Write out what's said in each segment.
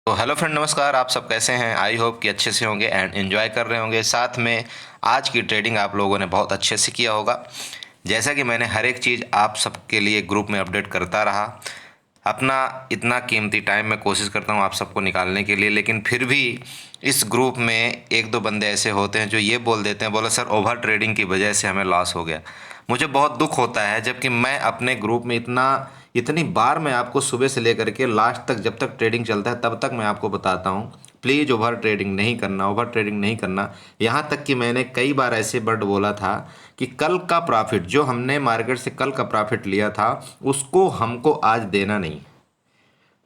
तो hello friend, नमस्कार। आप सब कैसे हैं? आई होप कि अच्छे से होंगे एंड एंजॉय कर रहे होंगे। साथ में आज की ट्रेडिंग आप लोगों ने बहुत अच्छे से किया होगा। जैसा कि मैंने हर एक चीज़ आप सबके लिए ग्रुप में अपडेट करता रहा। अपना इतना कीमती टाइम मैं कोशिश करता हूँ आप सबको निकालने के लिए, लेकिन फिर भी इस ग्रुप में एक दो बंदे ऐसे होते हैं जो ये बोल देते हैं, बोला सर ओवर ट्रेडिंग की वजह से हमें लॉस हो गया। मुझे बहुत दुख होता है, जबकि मैं अपने ग्रुप में इतनी बार मैं आपको सुबह से लेकर के लास्ट तक, जब तक ट्रेडिंग चलता है तब तक मैं आपको बताता हूँ प्लीज़ ओवर ट्रेडिंग नहीं करना, ओवर ट्रेडिंग नहीं करना। यहाँ तक कि मैंने कई बार ऐसे वर्ड बोला था कि कल का प्रॉफिट जो हमने मार्केट से कल का प्रॉफिट लिया था उसको हमको आज देना नहीं।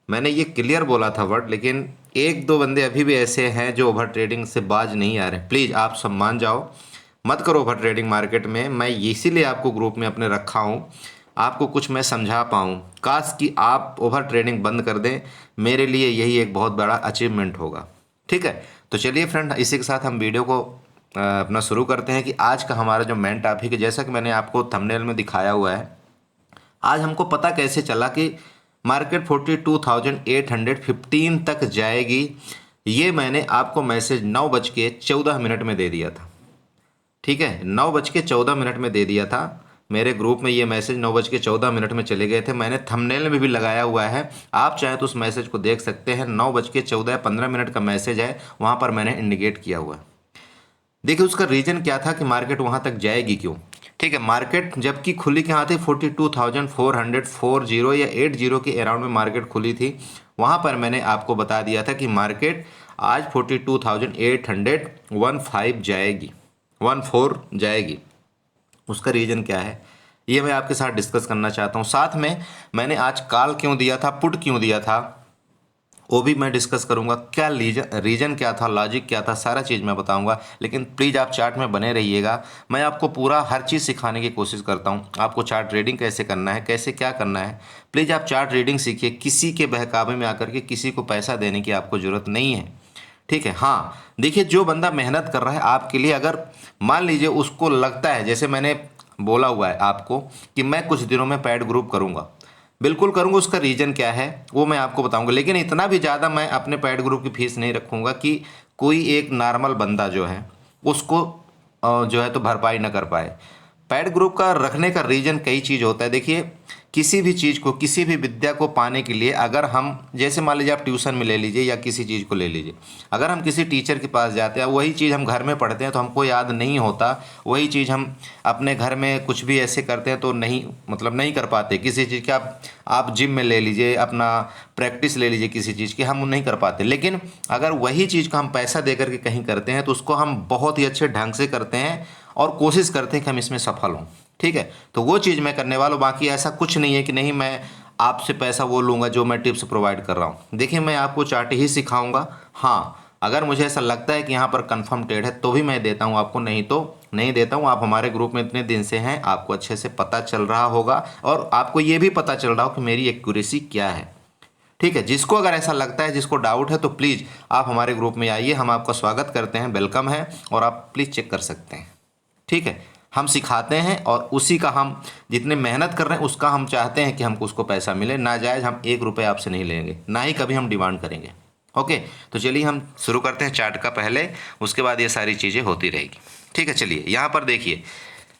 मैंने ये क्लियर बोला था वर्ड, लेकिन एक दो बंदे अभी भी ऐसे हैं जो ओवर ट्रेडिंग से बाज नहीं आ रहे। प्लीज़ आप सब मान जाओ, मत करो ओवर ट्रेडिंग मार्केट में। मैं इसीलिए आपको ग्रुप में अपने रखा हूँ, आपको कुछ मैं समझा पाऊँ। काश कि आप ओवर ट्रेडिंग बंद कर दें, मेरे लिए यही एक बहुत बड़ा अचीवमेंट होगा। ठीक है, तो चलिए फ्रेंड, इसी के साथ हम वीडियो को अपना शुरू करते हैं कि आज का हमारा जो मेन टॉपिक है, जैसा कि मैंने आपको थंबनेल में दिखाया हुआ है। आज हमको पता कैसे चला कि मार्केट 42,815 तक जाएगी। ये मैंने आपको मैसेज 9:14 में दे दिया था। ठीक है, 9:14 में दे दिया था। मेरे ग्रुप में ये मैसेज 9:14 में चले गए थे। मैंने थंबनेल में भी लगाया हुआ है, आप चाहें तो उस मैसेज को देख सकते हैं। 9:14-15 का मैसेज है, वहाँ पर मैंने इंडिकेट किया हुआ है। देखिए उसका रीज़न क्या था कि मार्केट वहाँ तक जाएगी क्यों। ठीक है, मार्केट जबकि खुली कहाँ थी, 42,440 या 80 के अराउंड में मार्केट खुली थी। वहाँ पर मैंने आपको बता दिया था कि मार्केट आज 42,815 जाएगी, 14 जाएगी। उसका रीज़न क्या है ये मैं आपके साथ डिस्कस करना चाहता हूँ। साथ में मैंने आज कॉल क्यों दिया था, पुट क्यों दिया था, वो भी मैं डिस्कस करूंगा। क्या रीजन क्या था, लॉजिक क्या था, सारा चीज़ मैं बताऊंगा। लेकिन प्लीज़ आप चार्ट में बने रहिएगा, मैं आपको पूरा हर चीज़ सिखाने की कोशिश करता हूं। आपको चार्ट रीडिंग कैसे करना है, कैसे क्या करना है, प्लीज़ आप चार्ट रीडिंग सीखिए। किसी के बहकावे में आकर के किसी को पैसा देने की आपको ज़रूरत नहीं है। ठीक है, हाँ देखिए, जो बंदा मेहनत कर रहा है आपके लिए, अगर मान लीजिए उसको लगता है, जैसे मैंने बोला हुआ है आपको कि मैं कुछ दिनों में पैड ग्रुप करूंगा, बिल्कुल करूंगा। उसका रीज़न क्या है वो मैं आपको बताऊंगा, लेकिन इतना भी ज़्यादा मैं अपने पैड ग्रुप की फीस नहीं रखूंगा कि कोई एक नॉर्मल बंदा जो है उसको जो है तो भरपाई ना कर पाए। पैड ग्रुप का रखने का रीज़न कई चीज़ होता है। देखिए, किसी भी चीज़ को, किसी भी विद्या को पाने के लिए, अगर हम जैसे मान लीजिए आप ट्यूशन में ले लीजिए या किसी चीज़ को ले लीजिए, अगर हम किसी टीचर के पास जाते हैं, वही चीज़ हम घर में पढ़ते हैं तो हमको याद नहीं होता, वही चीज़ हम अपने घर में कुछ भी ऐसे करते हैं तो नहीं, मतलब नहीं कर पाते। किसी चीज़ की आप जिम में ले लीजिए, अपना प्रैक्टिस ले लीजिए किसी चीज़ की, हम नहीं कर पाते। लेकिन अगर वही चीज़ को हम पैसा दे करके कहीं करते हैं तो उसको हम बहुत ही अच्छे ढंग से करते हैं और कोशिश करते हैं कि हम इसमें सफल हों। ठीक है, तो वो चीज़ मैं करने वाला हूँ। बाकी ऐसा कुछ नहीं है कि नहीं मैं आपसे पैसा वो लूँगा जो मैं टिप्स प्रोवाइड कर रहा हूँ। देखिए, मैं आपको चार्ट ही सिखाऊंगा। हाँ, अगर मुझे ऐसा लगता है कि यहाँ पर कंफर्म ट्रेड है तो भी मैं देता हूँ आपको, नहीं तो नहीं देता हूँ। आप हमारे ग्रुप में इतने दिन से हैं, आपको अच्छे से पता चल रहा होगा और आपको ये भी पता चल रहा हो कि मेरी एक्यूरेसी क्या है। ठीक है, जिसको अगर ऐसा लगता है, जिसको डाउट है, तो प्लीज़ आप हमारे ग्रुप में आइए, हम आपका स्वागत करते हैं, वेलकम है, और आप प्लीज़ चेक कर सकते हैं। ठीक है, हम सिखाते हैं और उसी का हम जितने मेहनत कर रहे हैं उसका हम चाहते हैं कि हमको उसको पैसा मिले। नाजायज़ हम 1 रुपये आपसे नहीं लेंगे, ना ही कभी हम डिमांड करेंगे। ओके, तो चलिए हम शुरू करते हैं चार्ट का पहले, उसके बाद ये सारी चीज़ें होती रहेगी। ठीक है, चलिए यहाँ पर देखिए,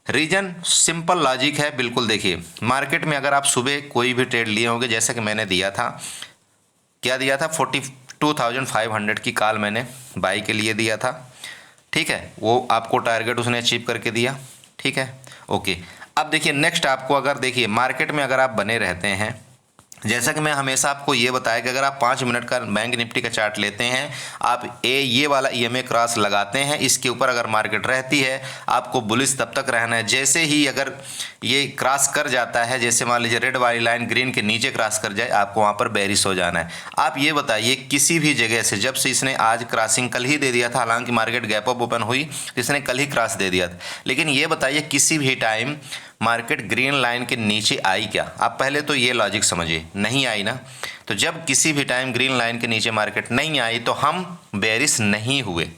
रीजन सिंपल लॉजिक है बिल्कुल। देखिए, मार्केट में अगर आप सुबह कोई भी ट्रेड लिए होंगे, जैसा कि मैंने दिया था, क्या दिया था, 42,500 की कॉल मैंने बाई के लिए दिया था। ठीक है, वो आपको टारगेट उसने अचीव करके दिया। ठीक है, ओके। अब देखिए नेक्स्ट, आपको अगर देखिए मार्केट में अगर आप बने रहते हैं, जैसा कि मैं हमेशा आपको ये बताया कि अगर आप 5 मिनट का बैंक निफ्टी का चार्ट लेते हैं, आप ये वाला ईएमए क्रॉस लगाते हैं, इसके ऊपर अगर मार्केट रहती है आपको बुलिश तब तक रहना है। जैसे ही अगर ये क्रॉस कर जाता है, जैसे मान लीजिए रेड वाली लाइन ग्रीन के नीचे क्रॉस कर जाए, आपको वहाँ पर बेरिश हो जाना है। आप ये बताइए, किसी भी जगह से, जब से इसने आज क्रॉसिंग कल ही दे दिया था, हालांकि मार्केट गैप अप ओपन हुई तो इसने कल ही क्रॉस दे दिया था, लेकिन ये बताइए किसी भी टाइम मार्केट ग्रीन लाइन के नीचे आई क्या? आप पहले तो ये लॉजिक समझिए, नहीं आई ना। तो जब किसी भी टाइम ग्रीन लाइन के नीचे मार्केट नहीं आई तो हम बेरिश नहीं हुए,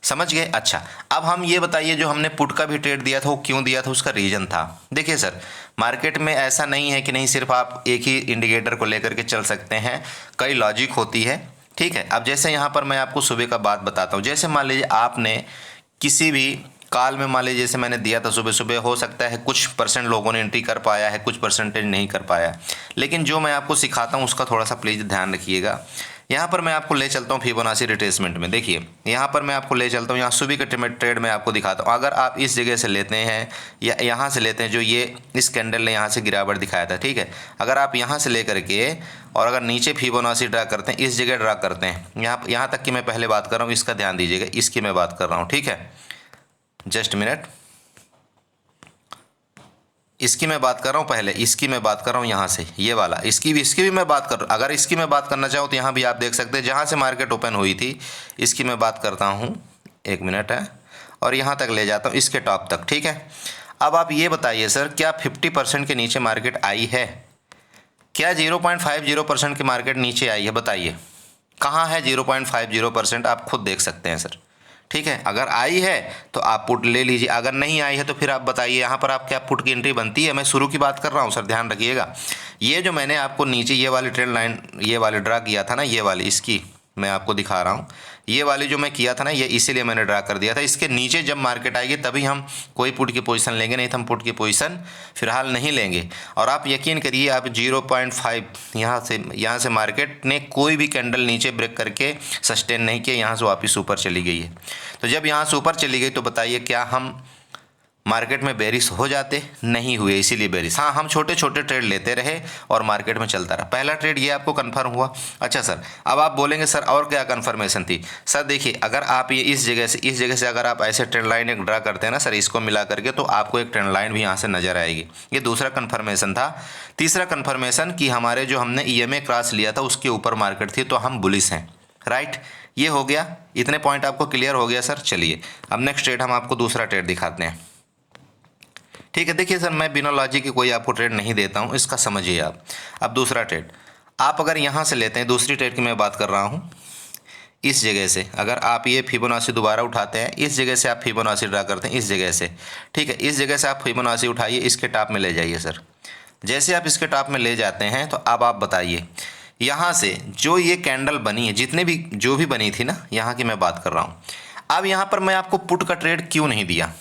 समझ गए? अच्छा, अब हम ये बताइए, जो हमने पुट का भी ट्रेड दिया था वो क्यों दिया था, उसका रीजन था। देखिए सर, मार्केट में ऐसा नहीं है कि नहीं सिर्फ आप एक ही इंडिकेटर को लेकर के चल सकते हैं, कई लॉजिक होती है। ठीक है। अब जैसे यहाँ पर मैं आपको सुबह का बात बताता हूँ। जैसे मान लीजिए आपने किसी भी कॉल में, मान लीजिए जैसे मैंने दिया था सुबह सुबह, हो सकता है कुछ परसेंट लोगों ने एंट्री कर पाया है, कुछ परसेंटेज नहीं कर पाया, लेकिन जो मैं आपको सिखाता हूँ उसका थोड़ा सा प्लीज़ ध्यान रखिएगा। यहाँ पर मैं आपको ले चलता हूँ फिबोनाची रिट्रेसमेंट में। देखिए यहाँ पर मैं आपको ले चलता हूँ, यहाँ सुबह का ट्रेड में आपको दिखाता हूँ। अगर आप इस जगह से लेते हैं या यहाँ से लेते हैं, जो ये इस कैंडल ने यहाँ से गिरावट दिखाया था, ठीक है, अगर आप यहाँ से लेकर के और अगर नीचे फिबोनाची ड्रा करते हैं, इस जगह ड्रा करते हैं, यहाँ तक की मैं पहले बात कर रहा हूँ, इसका ध्यान दीजिएगा, इसकी मैं बात कर रहा हूँ, ठीक है, जस्ट मिनट, इसकी मैं बात कर रहा हूँ, पहले इसकी मैं बात कर रहा हूँ, यहाँ से ये वाला, इसकी भी मैं बात कर रहा हूँ। अगर इसकी मैं बात करना चाहूँ तो यहाँ भी आप देख सकते हैं, जहाँ से मार्केट ओपन हुई थी इसकी मैं बात करता हूँ, 1 मिनट है, और यहाँ तक ले जाता हूँ, इसके टॉप तक, ठीक है। अब आप ये बताइए सर, क्या 50% के नीचे मार्केट आई है? क्या 0.50% की मार्केट नीचे आई है? बताइए कहाँ है 0.50%? आप खुद देख सकते हैं सर, ठीक है। अगर आई है तो आप पुट ले लीजिए, अगर नहीं आई है तो फिर आप बताइए यहाँ पर आप क्या पुट की एंट्री बनती है? मैं शुरू की बात कर रहा हूँ सर, ध्यान रखिएगा। ये जो मैंने आपको नीचे ये वाली ट्रेंड लाइन, ये वाली ड्रा किया था ना, ये वाली, इसकी मैं आपको दिखा रहा हूँ, ये वाली जो मैं किया था ना, ये इसीलिए मैंने ड्रा कर दिया था। इसके नीचे जब मार्केट आएगी तभी हम कोई पुट की पोजीशन लेंगे, नहीं तो हम पुट की पोजीशन फिलहाल नहीं लेंगे। और आप यकीन करिए, आप 0.5 यहाँ से मार्केट ने कोई भी कैंडल नीचे ब्रेक करके सस्टेन नहीं किया, यहाँ से वापस ऊपर चली गई है। तो जब यहाँ से ऊपर चली गई तो बताइए क्या हम मार्केट में बेरिश हो जाते? नहीं हुए, इसीलिए बेरिश। हाँ, हम छोटे छोटे ट्रेड लेते रहे और मार्केट में चलता रहा। पहला ट्रेड ये आपको कंफर्म हुआ। अच्छा सर, अब आप बोलेंगे सर और क्या कंफर्मेशन थी? सर देखिए, अगर आप ये इस जगह से अगर आप ऐसे ट्रेंड लाइन एक ड्रा करते हैं ना सर, इसको मिला करके, तो आपको एक ट्रेंड लाइन भी यहाँ से नजर आएगी। ये दूसरा कंफर्मेशन था। तीसरा कंफर्मेशन कि हमारे जो हमने EMA क्रॉस लिया था उसके ऊपर मार्केट थी, तो हम बुलिश हैं, राइट। ये हो गया, इतने पॉइंट आपको क्लियर हो गया सर। चलिए अब नेक्स्ट ट्रेड हम आपको दूसरा ट्रेड दिखाते हैं, ठीक है। देखिए सर, मैं बिना लॉजिक के कोई आपको ट्रेड नहीं देता हूँ, इसका समझिए आप। अब दूसरा ट्रेड आप अगर यहाँ से लेते हैं, दूसरी ट्रेड की मैं बात कर रहा हूँ, इस जगह से अगर आप ये फिबोनाची दोबारा उठाते हैं, इस जगह से आप फिबोनाची ड्रा करते हैं, इस जगह से, ठीक है, इस जगह से आप फिबोनाची उठाइए, इसके टॉप में ले जाइए सर। जैसे आप इसके टॉप में ले जाते हैं तो अब आप बताइए यहाँ से जो ये कैंडल बनी है, जितने भी जो भी बनी थी ना, यहाँ की मैं बात कर रहा हूँ। अब यहाँ पर मैं आपको पुट का ट्रेड क्यों नहीं दिया?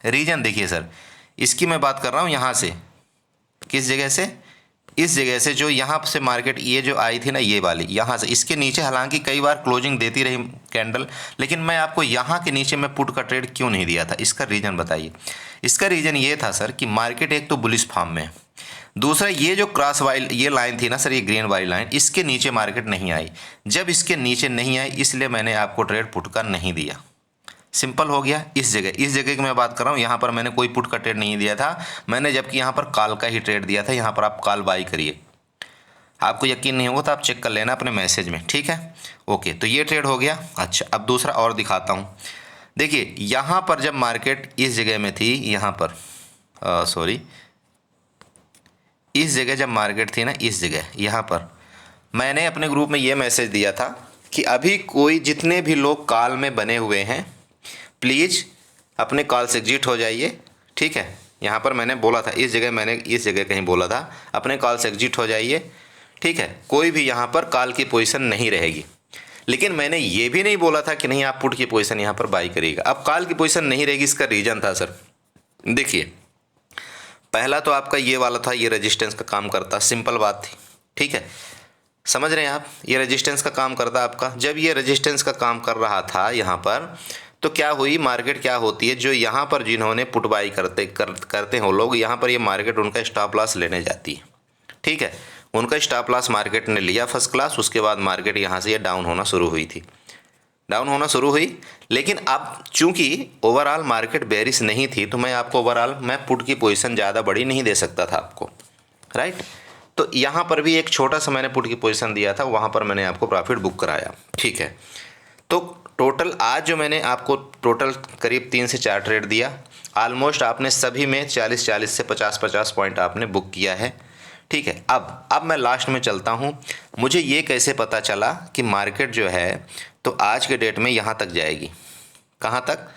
रीजन देखिए सर, इसकी मैं बात कर रहा हूँ यहाँ से, किस जगह से? इस जगह से, जो यहाँ से मार्केट ये जो आई थी ना, ये वाली, यहाँ से इसके नीचे हालांकि कई बार क्लोजिंग देती रही कैंडल, लेकिन मैं आपको यहाँ के नीचे मैं पुट का ट्रेड क्यों नहीं दिया था? इसका रीज़न बताइए। इसका रीज़न ये था सर कि मार्केट एक तो बुलिश फॉर्म में है, दूसरा ये जो क्रॉस वाली ये लाइन थी ना सर, ये ग्रीन वाली लाइन, इसके नीचे मार्केट नहीं आई। जब इसके नीचे नहीं आई, इसलिए मैंने आपको ट्रेड पुट का नहीं दिया। सिंपल हो गया। इस जगह की मैं बात कर रहा हूँ, यहाँ पर मैंने कोई पुट का ट्रेड नहीं दिया था मैंने, जबकि यहाँ पर कॉल का ही ट्रेड दिया था। यहाँ पर आप कॉल बाई करिए, आपको यकीन नहीं होगा तो आप चेक कर लेना अपने मैसेज में, ठीक है। ओके, तो ये ट्रेड हो गया। अच्छा, अब दूसरा और दिखाता हूँ। देखिए यहाँ पर जब मार्केट इस जगह में थी, यहाँ पर सॉरी, इस जगह जब मार्केट थी ना, इस जगह यहाँ पर मैंने अपने ग्रुप में ये मैसेज दिया था कि अभी कोई जितने भी लोग कॉल में बने हुए हैं, प्लीज़ अपने कॉल से एग्जिट हो जाइए, ठीक है। यहाँ पर मैंने बोला था, मैंने इस जगह कहीं बोला था, अपने कॉल से एग्जिट हो जाइए, ठीक है। कोई भी यहाँ पर कॉल की पोजीशन नहीं रहेगी। लेकिन मैंने ये भी नहीं बोला था कि नहीं आप पुट की पोजीशन यहाँ पर बाई करिएगा। अब कॉल की पोजीशन नहीं रहेगी, इसका रीज़न था सर, देखिए पहला तो आपका ये वाला था, ये रेजिस्टेंस का काम करता, सिंपल बात थी, ठीक है, समझ रहे हैं आप। ये रेजिस्टेंस का काम करता आपका। जब ये रेजिस्टेंस का काम कर रहा था यहाँ पर, तो क्या हुई, मार्केट क्या होती है, जो यहाँ पर जिन्होंने पुट बाई करते हो लोग, यहाँ पर ये मार्केट उनका स्टॉप लॉस लेने जाती है, ठीक है। उनका स्टॉप लॉस मार्केट ने लिया फर्स्ट क्लास, उसके बाद मार्केट यहाँ से ये डाउन होना शुरू हुई थी, डाउन होना शुरू हुई। लेकिन अब चूंकि ओवरऑल मार्केट बेरिश नहीं थी, तो मैं आपको ओवरऑल मैं पुट की पोजीशन ज़्यादा बड़ी नहीं दे सकता था आपको, राइट। तो यहाँ पर भी एक छोटा सा मैंने पुट की पोजीशन दिया था, वहाँ पर मैंने आपको प्रॉफिट बुक कराया, ठीक है। तो टोटल आज जो मैंने आपको टोटल करीब 3 से 4 ट्रेड दिया, ऑलमोस्ट आपने सभी में 40 से 50 पॉइंट आपने बुक किया है, ठीक है। अब मैं लास्ट में चलता हूँ। मुझे ये कैसे पता चला कि मार्केट जो है तो आज के डेट में यहाँ तक जाएगी, कहाँ तक?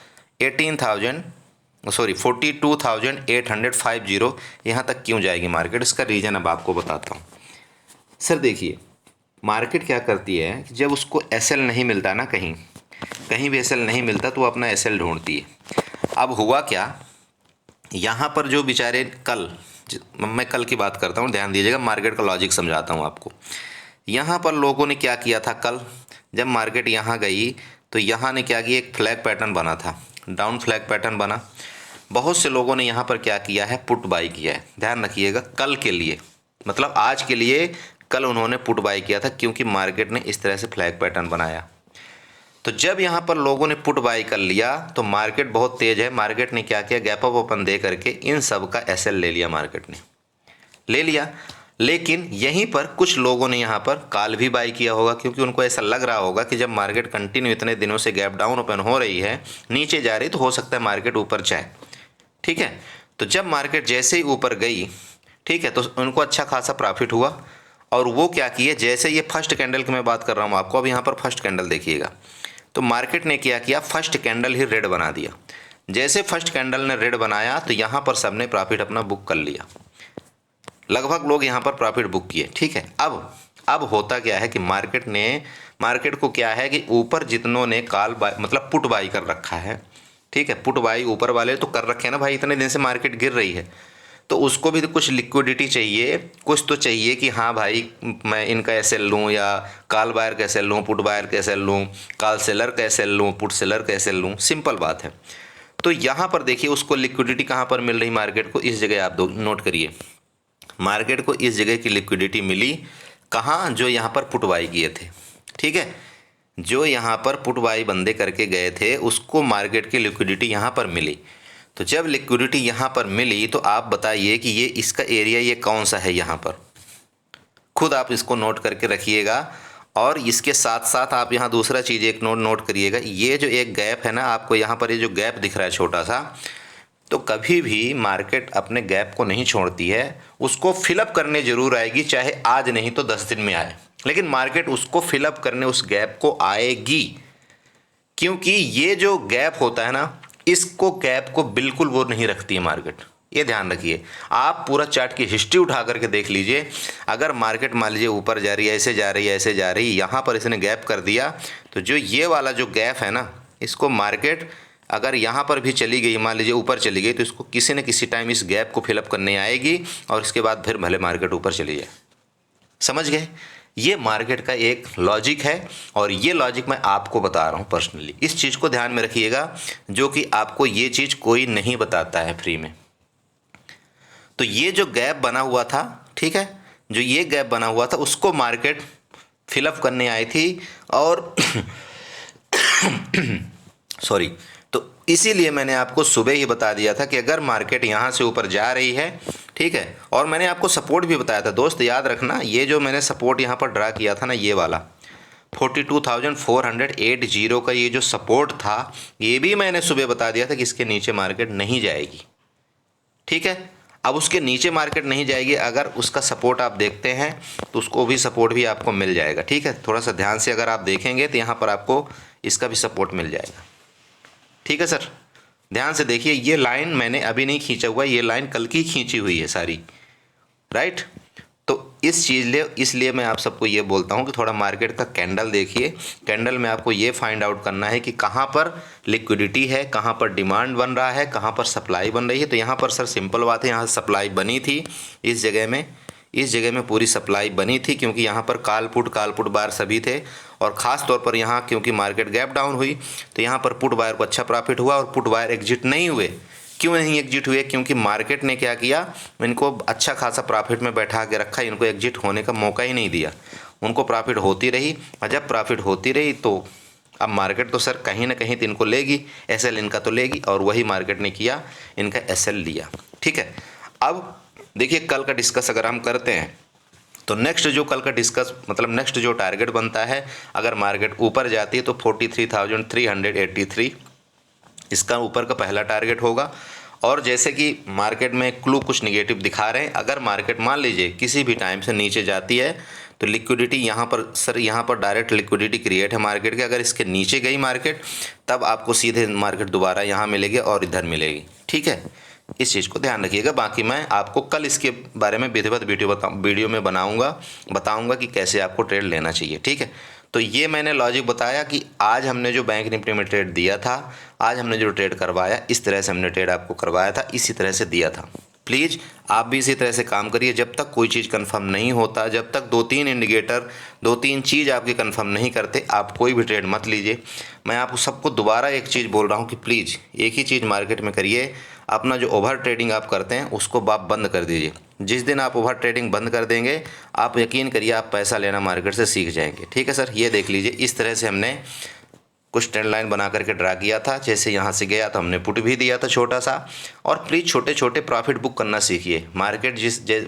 42,850 यहाँ तक क्यों जाएगी मार्केट? इसका रीज़न अब आपको बताता हूँ। सर देखिए, मार्केट क्या करती है कि जब उसको एसएल नहीं मिलता ना, कहीं कहीं भी एसएल नहीं मिलता तो वो अपना एसएल ढूंढती है। अब हुआ क्या, यहाँ पर जो बेचारे मैं कल की बात करता हूँ, ध्यान दीजिएगा, मार्केट का लॉजिक समझाता हूँ आपको। यहाँ पर लोगों ने क्या किया था, कल जब मार्केट यहाँ गई तो यहाँ ने क्या किया, एक फ्लैग पैटर्न बना था, डाउन फ्लैग पैटर्न बना। बहुत से लोगों ने यहाँ पर क्या किया है, पुट बाई किया है। ध्यान रखिएगा, कल के लिए, मतलब आज के लिए कल उन्होंने पुट बाई किया था, क्योंकि मार्केट ने इस तरह से फ्लैग पैटर्न बनाया। तो जब यहाँ पर लोगों ने पुट बाई कर लिया तो मार्केट बहुत तेज है, मार्केट ने क्या किया, गैप अप ओपन दे करके इन सब का एसएल ले लिया, मार्केट ने ले लिया। लेकिन यहीं पर कुछ लोगों ने यहाँ पर कॉल भी बाई किया होगा, क्योंकि उनको ऐसा लग रहा होगा कि जब मार्केट कंटिन्यू इतने दिनों से गैप डाउन ओपन हो रही है, नीचे जा रही, तो हो सकता है मार्केट ऊपर जाए। ठीक है, तो जब मार्केट जैसे ही ऊपर गई, ठीक है, तो उनको अच्छा खासा प्रॉफिट हुआ। और वो क्या किए, जैसे ये फर्स्ट कैंडल की मैं बात कर रहा हूँ आपको, अब यहाँ पर फर्स्ट कैंडल देखिएगा, तो मार्केट ने क्या किया, फर्स्ट कैंडल ही रेड बना दिया। जैसे फर्स्ट कैंडल ने रेड बनाया तो यहाँ पर सबने प्रॉफिट अपना बुक कर लिया, लगभग लोग यहाँ पर प्रॉफिट बुक किए। ठीक है, अब होता क्या है कि मार्केट को क्या है कि ऊपर जितनों ने कॉल बाय मतलब पुट बाई कर रखा है, ठीक है, पुट बाई ऊपर वाले तो कर रखे हैं ना भाई, इतने दिन से मार्केट गिर रही है, तो उसको भी तो कुछ लिक्विडिटी चाहिए, कुछ तो चाहिए कि हाँ भाई मैं इनका एसएल लूँ, या कॉल बायर का एसएल लूँ, पुट बायर का एसएल लूँ, कॉल सेलर का एसएल लूँ, पुट सेलर का एसएल लूँ, सिंपल बात है। तो यहाँ पर देखिए उसको लिक्विडिटी कहाँ पर मिल रही मार्केट को, इस जगह आप नोट करिए, मार्केट को इस जगह की लिक्विडिटी मिली कहाँ, जो यहाँ पर पुट बाई किए थे। ठीक है, जो यहाँ पर पुट बाई बंदे करके गए थे उसको मार्केट की लिक्विडिटी यहाँ पर मिली। तो जब लिक्विडिटी यहाँ पर मिली तो आप बताइए कि ये इसका एरिया ये कौन सा है, यहाँ पर खुद आप इसको नोट करके रखिएगा। और इसके साथ साथ आप यहाँ दूसरा चीज़ एक नोट करिएगा, ये जो एक गैप है ना, आपको यहाँ पर ये जो गैप दिख रहा है छोटा सा, तो कभी भी मार्केट अपने गैप को नहीं छोड़ती है, उसको फिलअप करने जरूर आएगी, चाहे आज नहीं तो 10 दिन में आए, लेकिन मार्केट उसको फिलअप करने उस गैप को आएगी। क्योंकि ये जो गैप होता है ना, इसको गैप को बिल्कुल वो नहीं रखती है मार्केट, ये ध्यान रखिए। आप पूरा चार्ट की हिस्ट्री उठा करके देख लीजिए, अगर मार्केट मान लीजिए ऊपर जा रही है, ऐसे जा रही है, ऐसे जा रही है, यहाँ पर इसने गैप कर दिया, तो जो ये वाला जो गैप है ना, इसको मार्केट अगर यहाँ पर भी चली गई, मान लीजिए ऊपर चली गई, तो इसको किसी न किसी टाइम इस गैप को फिलअप करने आएगी, और इसके बाद फिर भले मार्केट ऊपर चली जाए। समझ गए, ये मार्केट का एक लॉजिक है, और ये लॉजिक मैं आपको बता रहा हूँ पर्सनली। इस चीज़ को ध्यान में रखिएगा, जो कि आपको ये चीज़ कोई नहीं बताता है फ्री में। तो ये जो गैप बना हुआ था, ठीक है, जो ये गैप बना हुआ था उसको मार्केट फिलअप करने आई थी, और सॉरी, तो इसीलिए मैंने आपको सुबह ही बता दिया था कि अगर मार्केट यहाँ से ऊपर जा रही है, ठीक है, और मैंने आपको सपोर्ट भी बताया था दोस्त, याद रखना, ये जो मैंने सपोर्ट यहाँ पर ड्रा किया था ना, ये वाला 42,480 का ये जो सपोर्ट था, ये भी मैंने सुबह बता दिया था कि इसके नीचे मार्केट नहीं जाएगी। ठीक है, अब उसके नीचे मार्केट नहीं जाएगी, अगर उसका सपोर्ट आप देखते हैं तो उसको भी सपोर्ट भी आपको मिल जाएगा। ठीक है, थोड़ा सा ध्यान से अगर आप देखेंगे तो यहाँ पर आपको इसका भी सपोर्ट मिल जाएगा। ठीक है सर, ध्यान से देखिए, ये लाइन मैंने अभी नहीं खींचा हुआ, ये लाइन कल की खींची हुई है सारी, राइट। तो इसलिए मैं आप सबको ये बोलता हूँ कि थोड़ा मार्केट का कैंडल देखिए, कैंडल में आपको ये फाइंड आउट करना है कि कहाँ पर लिक्विडिटी है, कहाँ पर डिमांड बन रहा है, कहाँ पर सप्लाई बन रही है। तो यहाँ पर सर सिंपल बात है, यहाँ सप्लाई बनी थी, इस जगह में पूरी सप्लाई बनी थी, क्योंकि यहाँ पर कॉल पुट बायर सभी थे, और ख़ास तौर पर यहाँ क्योंकि मार्केट गैप डाउन हुई तो यहाँ पर पुट बायर को अच्छा प्रॉफिट हुआ, और पुट बायर एग्जिट नहीं हुए। क्यों नहीं एग्जिट हुए, क्योंकि मार्केट ने क्या किया, इनको अच्छा खासा प्रॉफिट में बैठा के रखा, इनको एग्जिट होने का मौका ही नहीं दिया, उनको प्रॉफिट होती रही, और जब प्रॉफिट होती रही तो अब मार्केट तो सर कहीं ना कहीं तो इनको लेगी, एसएल इनका तो लेगी, और वही मार्केट ने किया, इनका एसएल लिया। ठीक है, अब देखिए कल का डिस्कस अगर हम करते हैं तो नेक्स्ट जो कल का डिस्कस मतलब नेक्स्ट जो टारगेट बनता है, अगर मार्केट ऊपर जाती है तो 43,383 इसका ऊपर का पहला टारगेट होगा। और जैसे कि मार्केट में क्लू कुछ निगेटिव दिखा रहे हैं, अगर मार्केट मान लीजिए किसी भी टाइम से नीचे जाती है तो लिक्विडिटी यहाँ पर सर, यहाँ पर डायरेक्ट लिक्विडिटी क्रिएट है मार्केट के, अगर इसके नीचे गई मार्केट तब आपको सीधे मार्केट दोबारा यहाँ मिलेगी और इधर मिलेगी। ठीक है, इस चीज़ को ध्यान रखिएगा। बाकी मैं आपको कल इसके बारे में विधिवत वीडियो में बताऊंगा कि कैसे आपको ट्रेड लेना चाहिए, ठीक है। तो ये मैंने लॉजिक बताया कि आज हमने जो बैंक निफ्टी में ट्रेड दिया था, आज हमने जो ट्रेड करवाया, इस तरह से हमने ट्रेड आपको करवाया था, इसी तरह से दिया था। प्लीज़ आप भी इसी तरह से काम करिए। जब तक कोई चीज़ कंफर्म नहीं होता, जब तक 2-3 इंडिकेटर 2-3 चीज़ आपकी कंफर्म नहीं करते, आप कोई भी ट्रेड मत लीजिए। मैं आपको सबको दोबारा एक चीज़ बोल रहा हूँ कि प्लीज़ एक ही चीज़ मार्केट में करिए, अपना जो ओवर ट्रेडिंग आप करते हैं उसको आप बंद कर दीजिए। जिस दिन आप ओवर ट्रेडिंग बंद कर देंगे, आप यकीन करिए आप पैसा लेना मार्केट से सीख जाएंगे, ठीक है सर। ये देख लीजिए, इस तरह से हमने कुछ ट्रेंड लाइन बना करके ड्रा किया था। जैसे यहाँ से गया तो हमने पुट भी दिया था छोटा सा। और प्लीज़ छोटे छोटे प्रॉफिट बुक करना सीखिए। मार्केट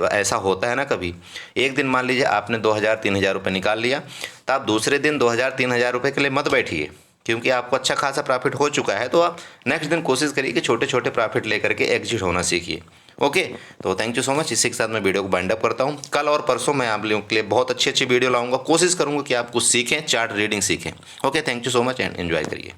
ऐसा होता है ना, कभी एक दिन मान लीजिए आपने 2000-3000 रुपये निकाल लिया, तो आप दूसरे दिन 2000-3000 रुपये के लिए मत बैठिए, क्योंकि आपको अच्छा खासा प्रॉफिट हो चुका है। तो आप नेक्स्ट दिन कोशिश करिए कि छोटे छोटे प्रॉफिट लेकर के एग्जिट होना सीखिए। ओके, तो थैंक यू सो मच। इसी के साथ मैं वीडियो को बाइंड अप करता हूँ। कल और परसों मैं आप लोगों के लिए बहुत अच्छी वीडियो लाऊंगा। कोशिश करूँगा कि आप कुछ सीखें, चार्ट रीडिंग सीखें। Okay, thank you so much and enjoy करिए।